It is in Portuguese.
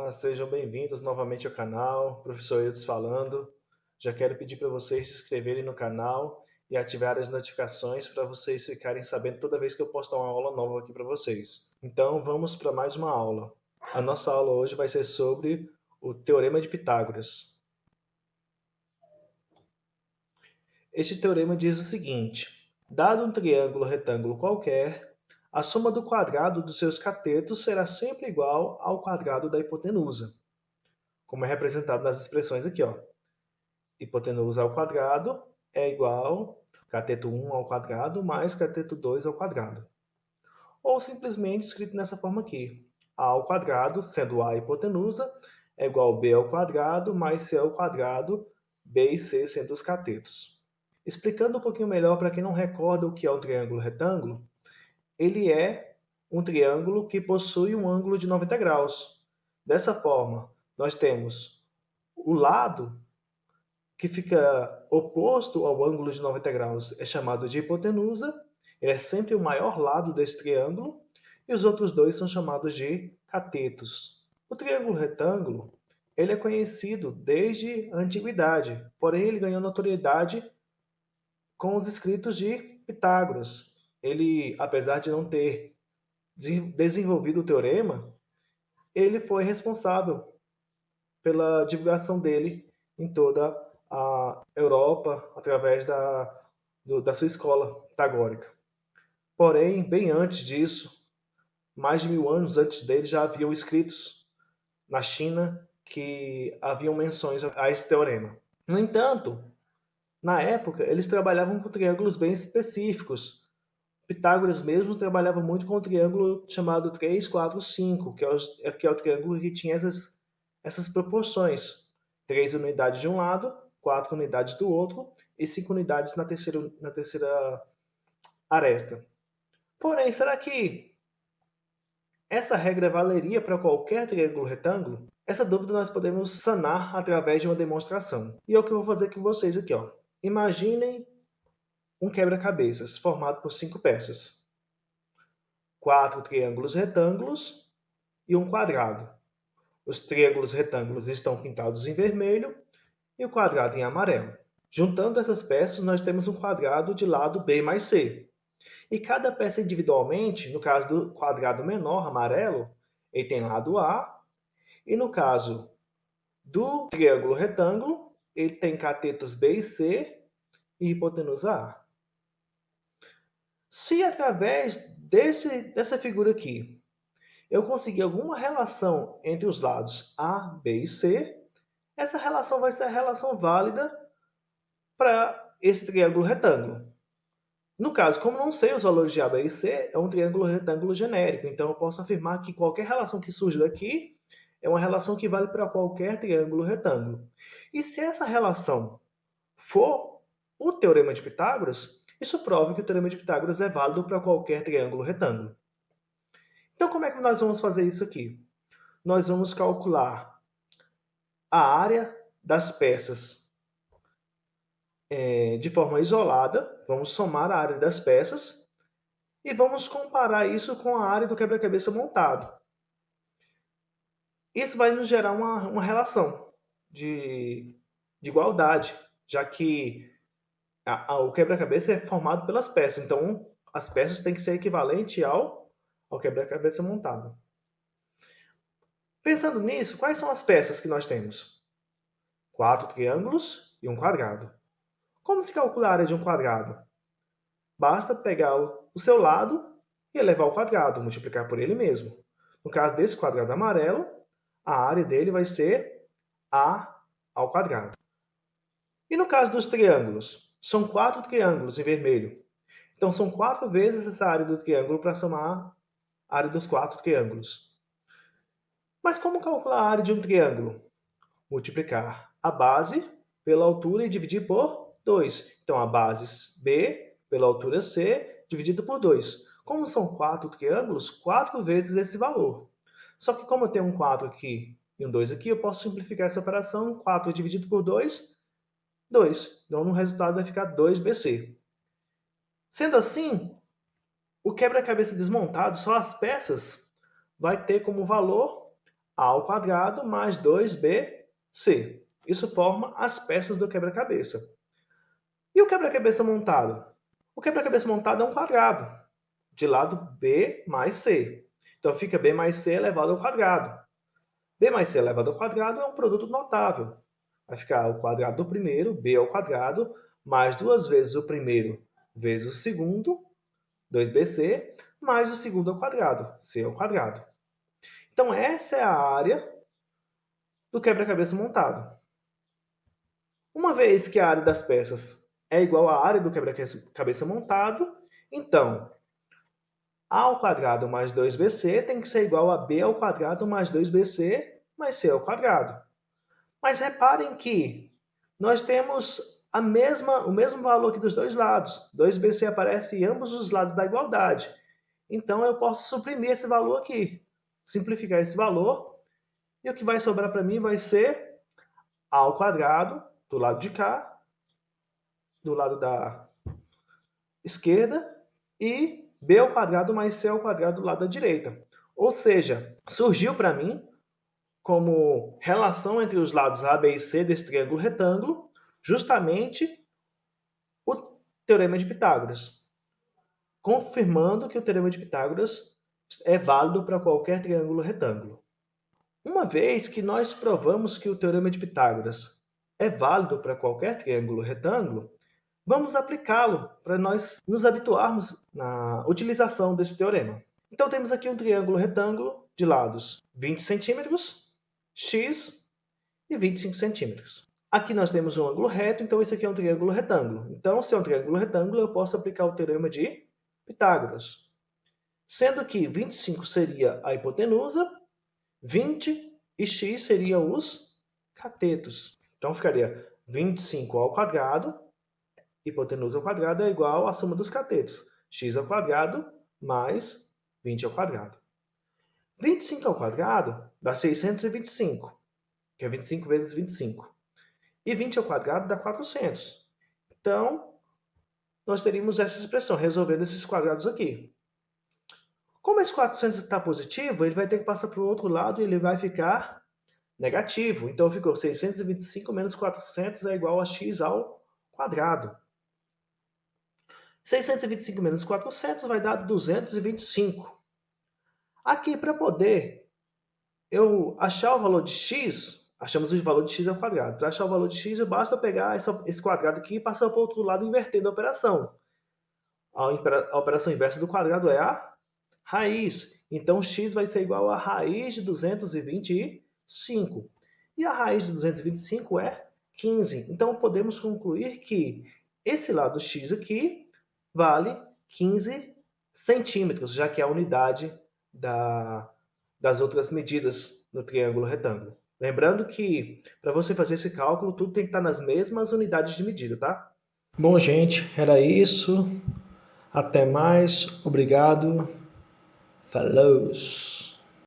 Olá, sejam bem-vindos novamente ao canal, professor Eudes falando. Já quero pedir para vocês se inscreverem no canal e ativar as notificações para vocês ficarem sabendo toda vez que eu postar uma aula nova aqui para vocês. Então vamos para mais uma aula. A nossa aula hoje vai ser sobre o Teorema de Pitágoras. Este teorema diz o seguinte: dado um triângulo retângulo qualquer, a soma do quadrado dos seus catetos será sempre igual ao quadrado da hipotenusa, como é representado nas expressões aqui, ó. Hipotenusa ao quadrado é igual cateto 1 ao quadrado mais cateto 2 ao quadrado. Ou simplesmente escrito nessa forma aqui. A ao quadrado, sendo A a hipotenusa, é igual B ao quadrado mais C ao quadrado, B e C sendo os catetos. Explicando um pouquinho melhor para quem não recorda o que é um triângulo retângulo, ele é um triângulo que possui um ângulo de 90 graus. Dessa forma, nós temos o lado que fica oposto ao ângulo de 90 graus é chamado de hipotenusa, ele é sempre o maior lado desse triângulo, e os outros dois são chamados de catetos. O triângulo retângulo ele é conhecido desde a antiguidade, porém ele ganhou notoriedade com os escritos de Pitágoras. Ele, apesar de não ter desenvolvido o teorema, ele foi responsável pela divulgação dele em toda a Europa através da sua escola pitagórica. Porém, bem antes disso, mais de 1000 anos antes dele, já haviam escritos na China que haviam menções a esse teorema. No entanto, na época, eles trabalhavam com triângulos bem específicos. Pitágoras mesmo trabalhava muito com o triângulo chamado 3, 4, 5, que é o triângulo que tinha essas proporções. 3 unidades de um lado, 4 unidades do outro e 5 unidades na terceira aresta. Porém, será que essa regra valeria para qualquer triângulo retângulo? Essa dúvida nós podemos sanar através de uma demonstração. E é o que eu vou fazer com vocês aqui. Ó. Imaginem um quebra-cabeças formado por 5 peças. 4 triângulos retângulos e um quadrado. Os triângulos retângulos estão pintados em vermelho e o quadrado em amarelo. Juntando essas peças, nós temos um quadrado de lado B mais C. E cada peça individualmente, no caso do quadrado menor, amarelo, ele tem lado A. E no caso do triângulo retângulo, ele tem catetos B e C e hipotenusa A. Se através dessa figura aqui eu conseguir alguma relação entre os lados A, B e C, essa relação vai ser a relação válida para esse triângulo retângulo. No caso, como não sei os valores de A, B e C, é um triângulo retângulo genérico, então eu posso afirmar que qualquer relação que surge daqui é uma relação que vale para qualquer triângulo retângulo. E se essa relação for o teorema de Pitágoras, isso prova que o teorema de Pitágoras é válido para qualquer triângulo retângulo. Então, como é que nós vamos fazer isso aqui? Nós vamos calcular a área das peças de forma isolada, vamos somar a área das peças e vamos comparar isso com a área do quebra-cabeça montado. Isso vai nos gerar uma relação de igualdade, já que o quebra-cabeça é formado pelas peças, então as peças têm que ser equivalentes ao quebra-cabeça montado. Pensando nisso, quais são as peças que nós temos? 4 triângulos e um quadrado. Como se calcula a área de um quadrado? Basta pegar o seu lado e elevar ao quadrado, multiplicar por ele mesmo. No caso desse quadrado amarelo, a área dele vai ser A ao quadrado. E no caso dos triângulos? São 4 triângulos em vermelho. Então são 4 vezes essa área do triângulo para somar a área dos 4 triângulos. Mas como calcular a área de um triângulo? Multiplicar a base pela altura e dividir por 2. Então, a base B pela altura C dividido por 2. Como são 4 triângulos, 4 vezes esse valor. Só que como eu tenho um 4 aqui e um 2 aqui, eu posso simplificar essa operação. 4 dividido por 2, 2. Então, no resultado vai ficar 2BC. Sendo assim, o quebra-cabeça desmontado, só as peças, vai ter como valor A ao quadrado mais 2bc. Isso forma as peças do quebra-cabeça. E o quebra-cabeça montado? O quebra-cabeça montado é um quadrado, de lado b mais c. Então fica b mais c elevado ao quadrado. B mais C elevado ao quadrado é um produto notável. Vai ficar o quadrado do primeiro, B ao quadrado, mais 2 vezes o primeiro vezes o segundo, 2bc, mais o segundo ao quadrado, C ao quadrado. Então essa é a área do quebra-cabeça montado. Uma vez que a área das peças é igual à área do quebra-cabeça montado, então A ao quadrado mais 2bc tem que ser igual a B ao quadrado mais 2bc mais C ao quadrado. Mas reparem que nós temos o mesmo valor aqui dos dois lados. 2bc aparece em ambos os lados da igualdade. Então eu posso suprimir esse valor aqui. Simplificar esse valor. E o que vai sobrar para mim vai ser A ao quadrado do lado de cá, do lado da esquerda, e B ao quadrado mais C ao quadrado do lado da direita. Ou seja, surgiu para mim como relação entre os lados A, B e C desse triângulo retângulo, justamente o Teorema de Pitágoras, confirmando que o Teorema de Pitágoras é válido para qualquer triângulo retângulo. Uma vez que nós provamos que o Teorema de Pitágoras é válido para qualquer triângulo retângulo, vamos aplicá-lo para nós nos habituarmos na utilização desse teorema. Então temos aqui um triângulo retângulo de lados 20 centímetros, x e 25 centímetros. Aqui nós temos um ângulo reto, então isso aqui é um triângulo retângulo. Então, se é um triângulo retângulo, eu posso aplicar o teorema de Pitágoras. Sendo que 25 seria a hipotenusa, 20 e x seriam os catetos. Então ficaria 25 ao quadrado, hipotenusa ao quadrado é igual à soma dos catetos. X ao quadrado mais 20 ao quadrado. 25 ao quadrado dá 625, que é 25 vezes 25. E 20 ao quadrado dá 400. Então, nós teríamos essa expressão, resolvendo esses quadrados aqui. Como esse 400 está positivo, ele vai ter que passar para o outro lado e ele vai ficar negativo. Então, ficou 625 menos 400 é igual a x ao quadrado. 625 menos 400 vai dar 225. Aqui, para poder eu achar o valor de x, achamos o valor de x ao quadrado. Para achar o valor de x, basta pegar esse quadrado aqui e passar para o outro lado invertendo a operação. A operação inversa do quadrado é a raiz. Então, x vai ser igual a raiz de 225. E a raiz de 225 é 15. Então, podemos concluir que esse lado x aqui vale 15 centímetros, já que é a unidade das outras medidas no triângulo retângulo. Lembrando que, para você fazer esse cálculo, tudo tem que estar nas mesmas unidades de medida, tá? Bom, gente, era isso. Até mais. Obrigado. Falou!